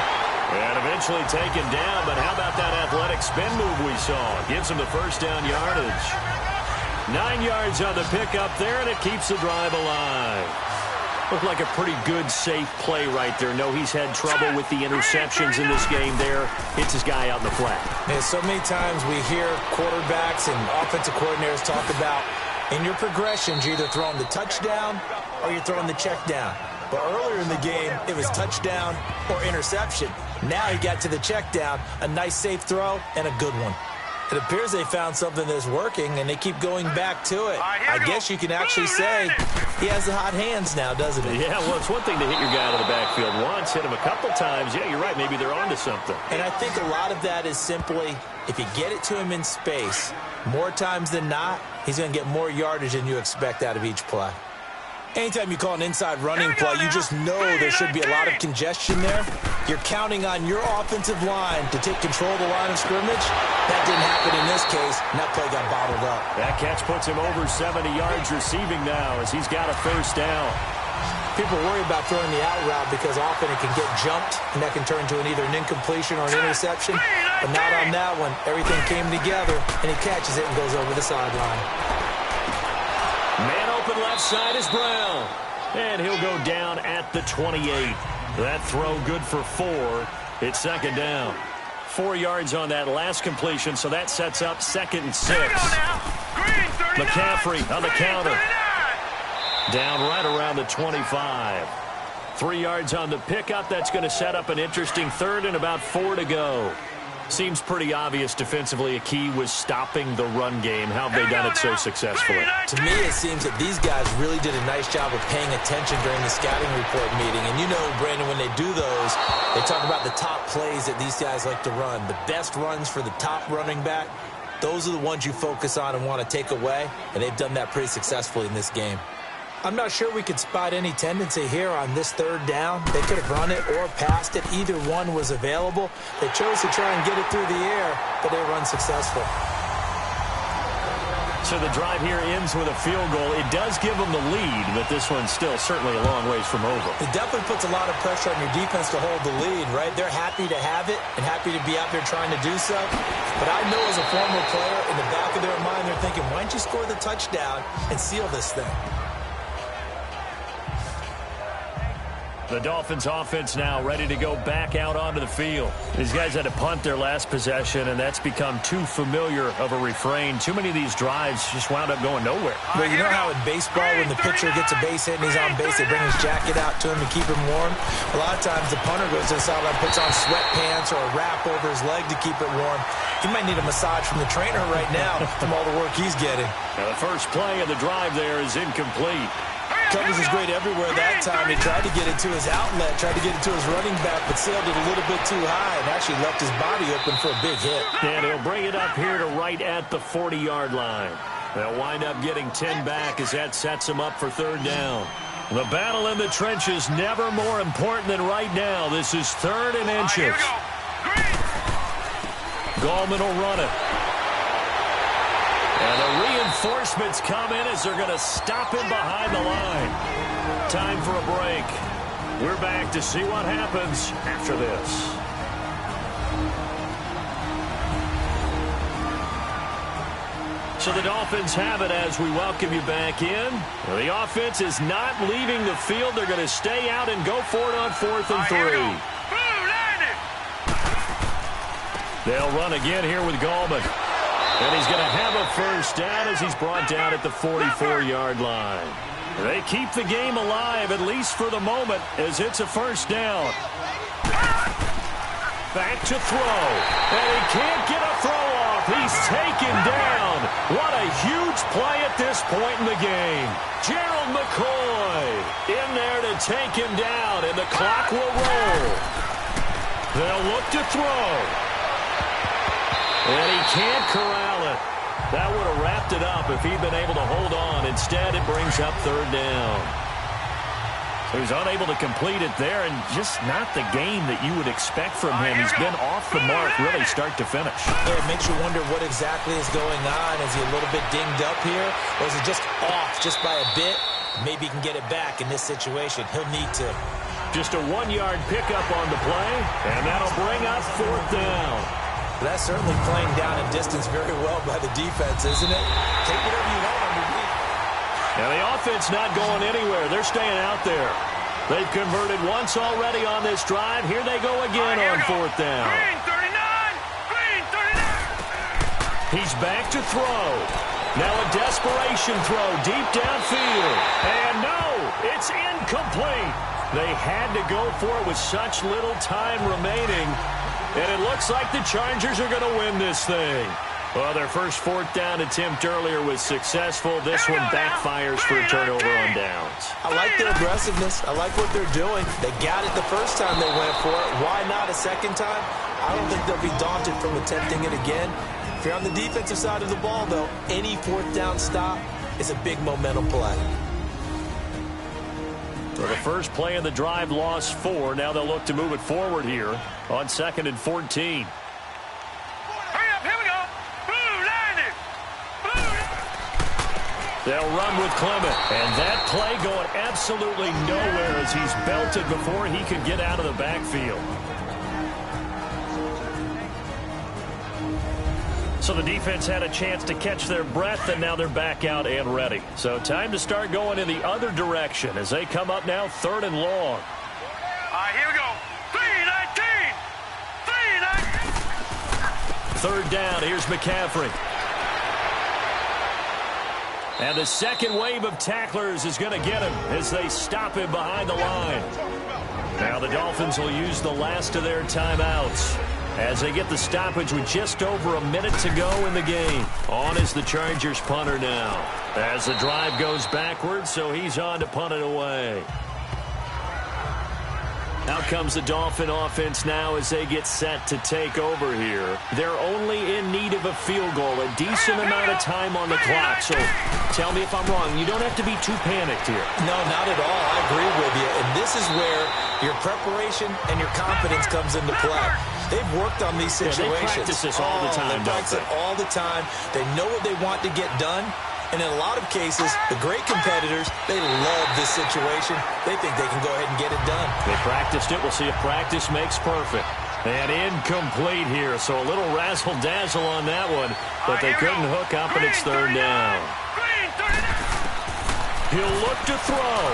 And eventually taken down, but how about that athletic spin move we saw? Gives him the first down yardage. 9 yards on the pickup there, and it keeps the drive alive. Looked like a pretty good, safe play right there. No, he's had trouble with the interceptions in this game there. Hits his guy out in the flat. And so many times we hear quarterbacks and offensive coordinators talk about, in your progressions, you're either throwing the touchdown or you're throwing the check down. But earlier in the game, it was touchdown or interception. Now he got to the check down, a nice safe throw, and a good one. It appears they found something that's working, and they keep going back to it. I guess you can actually say he has the hot hands now, doesn't he? Yeah, well, it's one thing to hit your guy out of the backfield once, hit him a couple times. Yeah, you're right. Maybe they're onto something. And I think a lot of that is simply, if you get it to him in space, more times than not, he's going to get more yardage than you expect out of each play. Anytime you call an inside running play, you just know there should be a lot of congestion there. You're counting on your offensive line to take control of the line of scrimmage. That didn't happen in this case, and that play got bottled up. That catch puts him over 70 yards receiving now as he's got a first down. People worry about throwing the out route because often it can get jumped, and that can turn to either an incompletion or an interception. But not on that one. Everything came together, and he catches it and goes over the sideline. Man open left side is Brown. And he'll go down at the 28. That throw good for 4. It's second down. 4 yards on that last completion, so that sets up 2nd and 6. McCaffrey on the counter. Down right around the 25. 3 yards on the pickup. That's going to set up an interesting 3rd and about 4 to go. Seems pretty obvious defensively a key was stopping the run game. How have they done it so successfully? To me, it seems that these guys really did a nice job of paying attention during the scouting report meeting. And you know, Brandon, when they do those, they talk about the top plays that these guys like to run. The best runs for the top running back, those are the ones you focus on and want to take away. And they've done that pretty successfully in this game. I'm not sure we could spot any tendency here on this third down. They could have run it or passed it. Either one was available. They chose to try and get it through the air, but they were unsuccessful. So the drive here ends with a field goal. It does give them the lead, but this one's still certainly a long ways from over. It definitely puts a lot of pressure on your defense to hold the lead, right? They're happy to have it and happy to be out there trying to do so. But I know as a former player, in the back of their mind, they're thinking, why don't you score the touchdown and seal this thing? The Dolphins offense now ready to go back out onto the field. These guys had to punt their last possession, and that's become too familiar of a refrain. Too many of these drives just wound up going nowhere. Well, you know how in baseball, when the pitcher gets a base hit and he's on base, they bring his jacket out to him to keep him warm? A lot of times the punter goes to the sideline, puts on sweatpants or a wrap over his leg to keep it warm. He might need a massage from the trainer right now from all the work he's getting. Now the first play of the drive there is incomplete. Covers is great everywhere that time. He tried to get it to his outlet, tried to get it to his running back, but sailed it a little bit too high and actually left his body open for a big hit. And he'll bring it up here to right at the 40-yard line. They'll wind up getting 10 back as that sets him up for third down. The battle in the trenches never more important than right now. This is third and inches. Gallman will run it. And the reinforcements come in as they're going to stop him behind the line. Time for a break. We're back to see what happens after this. So the Dolphins have it as we welcome you back in. The offense is not leaving the field. They're going to stay out and go for it on 4th and 3. They'll run again here with Gallman. And he's going to have a first down as he's brought down at the 44-yard line. They keep the game alive, at least for the moment, as it's a first down. Back to throw. And he can't get a throw off. He's taken down. What a huge play at this point in the game. Gerald McCoy in there to take him down, and the clock will roll. They'll look to throw. And he can't corral it. That would have wrapped it up if he'd been able to hold on. Instead, it brings up third down. So he's unable to complete it there, and just not the game that you would expect from him. He's been off the mark really start to finish. Yeah, it makes you wonder what exactly is going on. Is he a little bit dinged up here, or is it just off just by a bit? Maybe he can get it back in this situation. He'll need to. Just a 1-yard pickup on the play, and that'll bring up fourth down. That's certainly playing down a distance very well by the defense, isn't it? Take whatever you want underneath. Now the offense not going anywhere. They're staying out there. They've converted once already on this drive. Here they go again on fourth down. Green 39! Green 39! He's back to throw. Now a desperation throw deep downfield. And no, it's incomplete. They had to go for it with such little time remaining. And it looks like the Chargers are going to win this thing. Well, their first fourth down attempt earlier was successful. This one backfires for a turnover on downs. I like their aggressiveness. I like what they're doing. They got it the first time they went for it. Why not a second time? I don't think they'll be daunted from attempting it again. If you're on the defensive side of the ball, though, any fourth down stop is a big momentum play. So the first play of the drive lost 4. Now they'll look to move it forward here on 2nd and 14. Hurry up, here we go. Blue line it. Blue. They'll run with Clement. And that play going absolutely nowhere as he's belted before he could get out of the backfield. So the defense had a chance to catch their breath, and now they're back out and ready. So time to start going in the other direction as they come up now 3rd and long. All right, here we go. 3-19. 3-19. Third down, here's McCaffrey. And the second wave of tacklers is going to get him as they stop him behind the line. Now the Dolphins will use the last of their timeouts as they get the stoppage with just over a minute to go in the game. On is the Chargers punter now as the drive goes backwards, so he's on to punt it away. Out comes the Dolphin offense now as they get set to take over here. They're only in need of a field goal, a decent amount of time on the clock. So tell me if I'm wrong. You don't have to be too panicked here. No, not at all. I agree with you. And this is where your preparation and your confidence comes into play. They've worked on these situations. Yeah, they practice this all the time, They practice it all the time. They know what they want to get done. And in a lot of cases, the great competitors, they love this situation. They think they can go ahead and get it done. They practiced it. We'll see if practice makes perfect. And incomplete here, so a little razzle-dazzle on that one, but they couldn't hook up, and it's third down. He'll look to throw.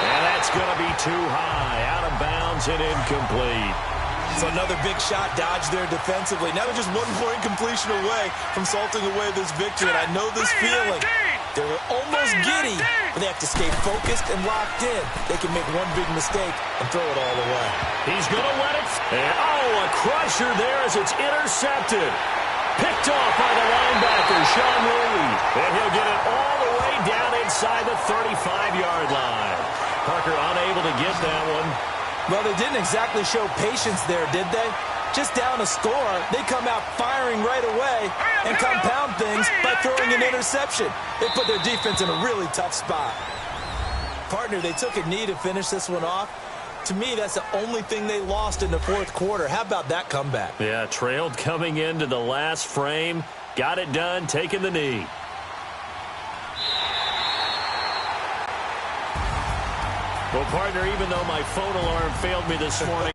And that's going to be too high, out of bounds and incomplete. So another big shot dodged there defensively. Now they're just one more incompletion away from salting away this victory. And I know this feeling. They're almost giddy, but they have to stay focused and locked in. They can make one big mistake and throw it all away. He's going to let it. And, a crusher there as it's intercepted. Picked off by the linebacker, Sean Lee. And he'll get it all the way down inside the 35-yard line. Parker unable to get that one. Well, they didn't exactly show patience there, did they? Just down a score, they come out firing right away and compound things by throwing an interception. They put their defense in a really tough spot. Partner, they took a knee to finish this one off. To me, that's the only thing they lost in the fourth quarter. How about that comeback? Yeah, trailed coming into the last frame. Got it done, taking the knee. Well, partner, even though my phone alarm failed me this morning,